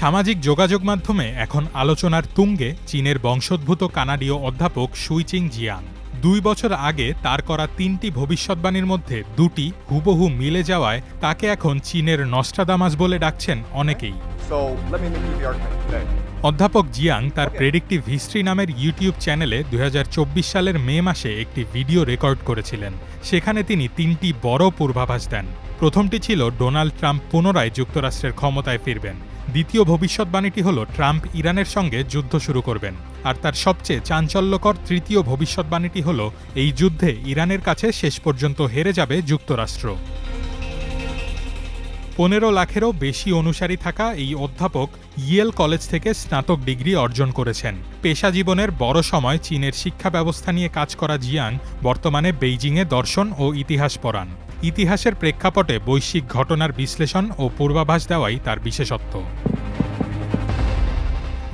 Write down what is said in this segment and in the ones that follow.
সামাজিক যোগাযোগ মাধ্যমে এখন আলোচনার তুঙ্গে চীনের বংশোদ্ভূত কানাডীয় অধ্যাপক সুইচিং জিয়াং। ২ বছর আগে তার করা ৩টি ভবিষ্যৎবাণীর মধ্যে ২টি হুবহু মিলে যাওয়ায় তাকে এখন চীনের নস্ট্রাদামাস বলে ডাকছেন অনেকেই। অধ্যাপক জিয়াং তার প্রেডিক্টিভ হিস্ট্রি নামের ইউটিউব চ্যানেলে ২০২৪ সালের মে মাসে একটি ভিডিও রেকর্ড করেছিলেন। সেখানে তিনি ৩টি বড় পূর্বাভাস দেন। প্রথমটি ছিল ডোনাল্ড ট্রাম্প পুনরায় যুক্তরাষ্ট্রের ক্ষমতায় ফিরবেন। দ্বিতীয় ভবিষ্যৎবাণীটি হল ট্রাম্প ইরানের সঙ্গে যুদ্ধ শুরু করবেন। আর তার সবচেয়ে চাঞ্চল্যকর তৃতীয় ভবিষ্যৎবাণীটি হল এই যুদ্ধে ইরানের কাছে শেষ পর্যন্ত হেরে যাবে যুক্তরাষ্ট্র। ১৫ লাখেরও বেশি অনুসারী থাকা এই অধ্যাপক ইয়েল কলেজ থেকে স্নাতক ডিগ্রি অর্জন করেছেন। পেশা জীবনের বড় সময় চীনের শিক্ষা ব্যবস্থা নিয়ে কাজ করা জিয়াং বর্তমানে বেইজিংয়ে দর্শন ও ইতিহাস পড়ান। ইতিহাসের প্রেক্ষাপটে বৈশ্বিক ঘটনার বিশ্লেষণ ও পূর্বাভাস দেওয়াই তার বিশেষত্ব।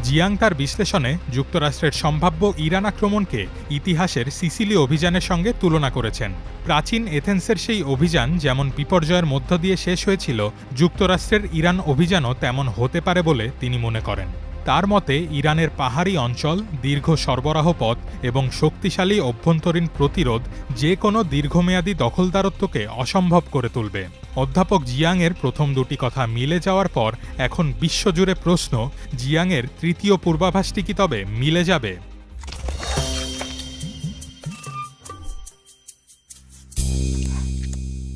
জিয়াং তার বিশ্লেষণে যুক্তরাষ্ট্রের সম্ভাব্য ইরান আক্রমণকে ইতিহাসের সিসিলি অভিযানের সঙ্গে তুলনা করেছেন। প্রাচীন এথেন্সের সেই অভিযান যেমন বিপর্যয়ের মধ্য দিয়ে শেষ হয়েছিল, যুক্তরাষ্ট্রের ইরান অভিযানও তেমন হতে পারে বলে তিনি মনে করেন। তার মতে ইরানের পাহাড়ি অঞ্চল, দীর্ঘ সরবরাহ পথ এবং শক্তিশালী অভ্যন্তরীণ প্রতিরোধ যে কোনো দীর্ঘমেয়াদী দখলদারত্বকে অসম্ভব করে তুলবে। অধ্যাপক জিয়াংয়ের প্রথম দুটি কথা মিলে যাওয়ার পর এখন বিশ্বজুড়ে প্রশ্ন, জিয়াংয়ের তৃতীয় পূর্বাভাসটি কি তবে মিলে যাবে?